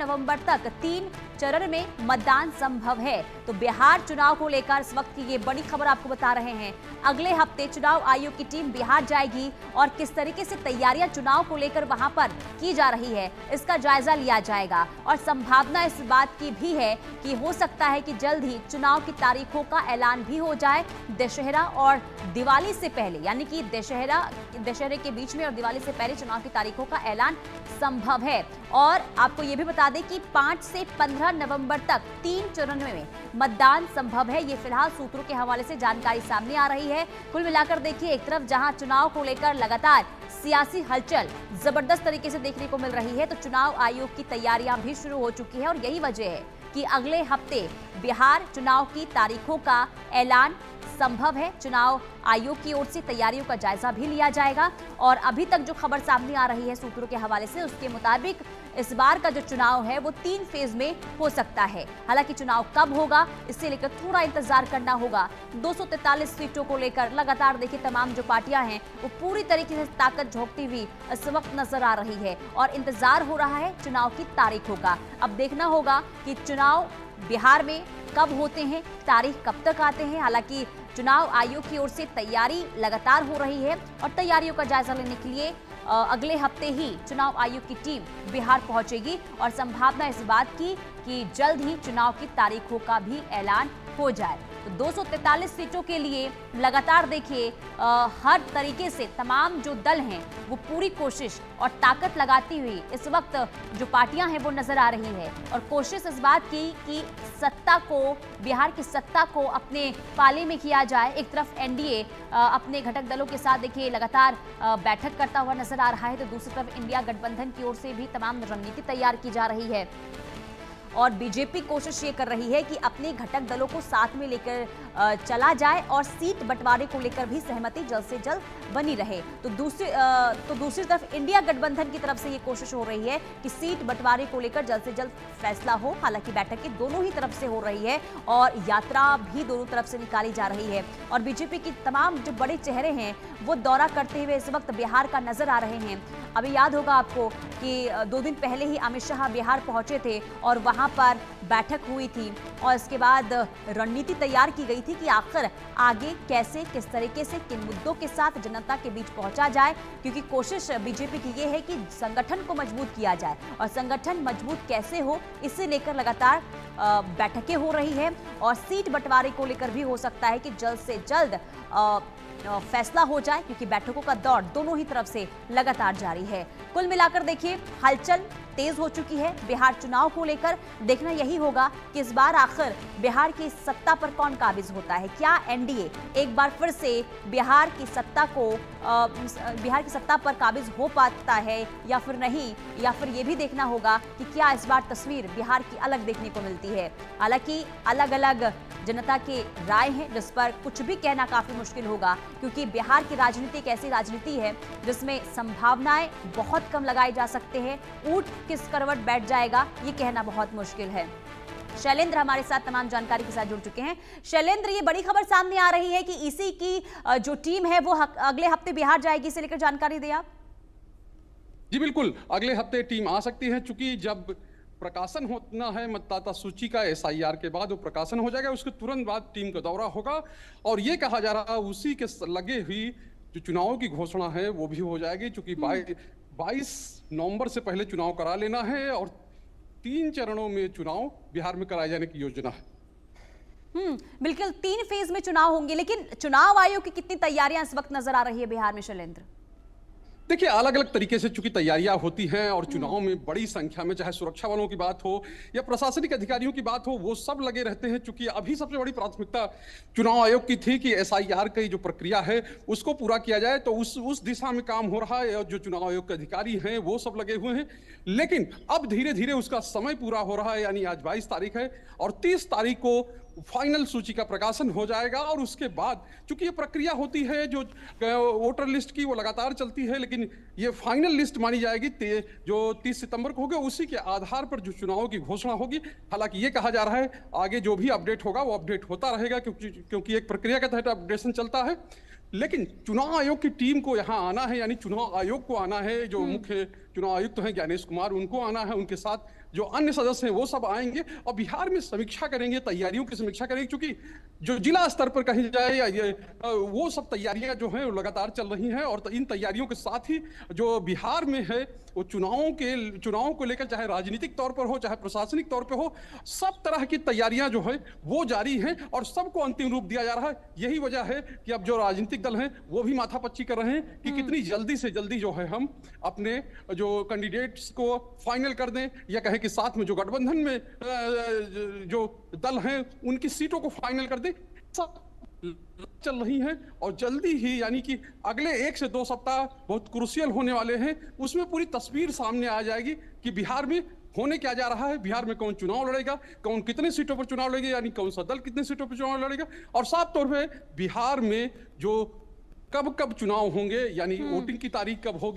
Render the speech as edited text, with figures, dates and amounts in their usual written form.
नवंबर तक 3 चरण में मतदान संभव है। तो बिहार चुनाव को लेकर इस वक्त की ये बड़ी खबर आपको बता रहे हैं। अगले हफ्ते चुनाव आयोग की टीम बिहार जाएगी और किस तरीके से तैयारियां चुनाव को लेकर वहां पर की जा रही है, इसका जायजा लिया जाएगा। और संभावना इस बात की भी है कि हो सकता है कि जल्द ही चुनाव की तारीखों का ऐलान भी हो जाए, दशहरा और दिवाली से पहले, यानी कि दशहरे के बीच में और दिवाली से पहले चुनाव की तारीखों का ऐलान संभव है। और आपको यह भी बता दें कि 5 से 15 नवंबर तक 3 चरणों में मतदान संभव है। ये फिलहाल सूत्रों के हवाले से जानकारी सामने आ रही है। कुल मिलाकर देखिए, एक तरफ जहां चुनाव को लेकर लगातार सियासी हलचल जबरदस्त तरीके से देखने को मिल रही है, तो चुनाव आयोग की तैयारियां भी शुरू हो चुकी है। और यही वजह है कि अगले हफ्ते बिहार चुनाव की तारीखों का ऐलान संभव है। चुनाव आयोग की ओर से तैयारियों का जायजा भी लिया जाएगा। और अभी तक जो खबर सामने आ रही है सूत्रों के हवाले से, उसके मुताबिक इस बार का जो चुनाव है वो 3 फेज में हो सकता है। हालांकि चुनाव कब होगा इससे लेकर थोड़ा इंतजार करना होगा। 243 सीटों को लेकर लगातार देखिए तमाम जो पार्टियां हैं वो पूरी तरीके से ताकत झोंकती हुई इस वक्त नजर आ रही है और इंतजार हो रहा है चुनाव की तारीखों का। अब देखना होगा कि चुनाव बिहार में कब होते हैं, तारीख कब तक आते हैं। हालांकि चुनाव आयोग की ओर से तैयारी लगातार हो रही है और तैयारियों का जायजा लेने के लिए अगले हफ्ते ही चुनाव आयोग की टीम बिहार पहुंचेगी और संभावना इस बात की कि जल्द ही चुनाव की तारीखों का भी ऐलान हो जाए। तो 243 सीटों के लिए लगातार देखिए हर तरीके से तमाम जो दल हैं वो पूरी कोशिश और ताकत लगाती हुई इस वक्त जो पार्टियां हैं वो नजर आ रही है। और कोशिश इस बात की कि सत्ता को, बिहार की सत्ता को अपने पाले में किया जाए। एक तरफ एनडीए अपने घटक दलों के साथ देखिए लगातार बैठक करता हुआ नजर आ रहा है, तो दूसरी तरफ इंडिया गठबंधन की ओर से भी तमाम रणनीति तैयार की जा रही है। और बीजेपी कोशिश ये कर रही है कि अपने घटक दलों को साथ में लेकर चला जाए और सीट बंटवारे को लेकर भी सहमति जल्द से जल्द बनी रहे। तो दूसरी तरफ इंडिया गठबंधन की तरफ से ये कोशिश हो रही है कि सीट बंटवारे को लेकर जल्द से जल्द फैसला हो। हालांकि बैठकें दोनों ही तरफ से हो रही है और यात्रा भी दोनों तरफ से निकाली जा रही है। और बीजेपी की तमाम जो बड़े चेहरे हैं वो दौरा करते हुए इस वक्त बिहार का नजर आ रहे हैं। अभी याद होगा आपको कि 2 दिन पहले ही अमित शाह बिहार पहुंचे थे और वहां पर बैठक हुई थी और इसके बाद रणनीति तैयार की गई थी कि आखिर आगे कैसे, किस तरीके से, किन मुद्दों के साथ जनता के बीच पहुंचा जाए। क्योंकि कोशिश बीजेपी की ये है कि संगठन को मजबूत किया जाए और संगठन मजबूत कैसे हो इसे लेकर लगातार बैठकें हो रही है। और सीट बंटवारे को लेकर भी हो सकता है कि जल्द से जल्द फैसला हो जाए, क्योंकि बैठकों का दौर दोनों ही तरफ से लगातार जारी है। कुल मिलाकर देखिए हलचल तेज हो चुकी है बिहार चुनाव को लेकर। देखना यही होगा कि इस बार आखिर बिहार की सत्ता पर कौन काबिज होता है। क्या एनडीए एक बार फिर से बिहार की सत्ता पर काबिज हो पाता है या फिर नहीं, या फिर ये भी देखना होगा कि क्या इस बार तस्वीर बिहार की अलग देखने को मिलती है। हालांकि अलग अलग जनता के राय हैं जिस पर कुछ भी कहना काफी मुश्किल होगा, क्योंकि बिहार की राजनीति एक ऐसी राजनीति है जिसमें संभावनाएं बहुत कम लगाई जा सकते हैं। ऊंट किस करवट बैठ जाएगा ये कहना बहुत मुश्किल है। शैलेंद्र हमारे साथ तमाम जानकारी के साथ जुड़ चुके हैं। शैलेंद्र, ये बड़ी खबर सामने आ रही है कि ईसी की जो टीम है वो अगले हफ्ते बिहार जाएगी, इसे लेकर जानकारी दें आप। जी बिल्कुल, अगले हफ्ते टीम आ सकती है। चूंकि जब प्रकाशन होना है मतदाता सूची का एसआईआर के बाद वो प्रकाशन हो जाएगा, उसके तुरंत बाद टीम का दौरा होगा। और ये कहा जा रहा है उसी के लगे हुई जो चुनाव की घोषणा है वो भी हो जाएगी। चूंकि 22 नवंबर से पहले चुनाव करा लेना है और 3 चरणों में चुनाव बिहार में कराए जाने की योजना है। बिल्कुल 3 फेज में चुनाव होंगे, लेकिन चुनाव आयोग की कितनी तैयारियां इस वक्त नजर आ रही है बिहार में शैलेंद्र? देखिए, अलग अलग तरीके से चूंकि तैयारियां होती हैं और चुनाव में बड़ी संख्या में चाहे सुरक्षा बलों की बात हो या प्रशासनिक अधिकारियों की बात हो, वो सब लगे रहते हैं। चूंकि अभी सबसे बड़ी प्राथमिकता चुनाव आयोग की थी कि एसआईआर की जो प्रक्रिया है उसको पूरा किया जाए, तो उस दिशा में काम हो रहा है और जो चुनाव आयोग के अधिकारी हैं वो सब लगे हुए हैं। लेकिन अब धीरे धीरे उसका समय पूरा हो रहा है, यानी आज 22 तारीख है और 30 तारीख को फाइनल सूची का प्रकाशन हो जाएगा। और उसके बाद चूंकि ये प्रक्रिया होती है जो वोटर लिस्ट की वो लगातार चलती है, लेकिन ये फाइनल लिस्ट मानी जाएगी जो 30 सितंबर को होगी। उसी के आधार पर जो चुनाव की घोषणा होगी। हालांकि ये कहा जा रहा है आगे जो भी अपडेट होगा वो अपडेट होता रहेगा, क्योंकि एक प्रक्रिया के तहत अपडेशन चलता है। लेकिन चुनाव आयोग की टीम को यहाँ आना है, यानी चुनाव आयोग को आना है। जो मुख्य चुनाव आयुक्त हैं ज्ञानेश कुमार, उनको आना है, उनके साथ जो अन्य सदस्य हैं वो सब आएंगे और बिहार में समीक्षा करेंगे, तैयारियों की समीक्षा करेंगे, क्योंकि जो जिला स्तर पर कहीं जाए या वो सब तैयारियां जो हैं वो लगातार चल रही हैं। और इन तैयारियों के साथ ही जो बिहार में है वो चुनावों को लेकर, चाहे राजनीतिक तौर पर हो चाहे प्रशासनिक तौर पर हो, सब तरह की तैयारियां जो है वो जारी हैं और सबको अंतिम रूप दिया जा रहा है। यही वजह है कि अब जो राजनीतिक दल हैं वो भी माथापच्ची कर रहे हैं कि कितनी जल्दी से जल्दी जो है हम अपने जो कैंडिडेट्स को फाइनल कर दें, या कहें कि साथ में जो गठबंधन में जो दल हैं उनकी सीटों को फाइनल कर दें। सब चल रही हैं और जल्दी ही, यानी कि अगले 1 से 2 सप्ताह बहुत क्रूशियल होने वाले हैं। उसमें पूरी तस्वीर सामने आ जाएगी कि बिहार में होने क्या जा रहा है, बिहार में कौन चुनाव लड़ेगा, कौन कितने सीटों पर चुनाव लड़ेगा, यानी कौन सा दल कितने सीटों पर चुनाव लड़ेगा, और साफ तौर पे बिहार में जो कब कब चुनाव होंगे, यानी वोटिंग की तारीख कब होगी।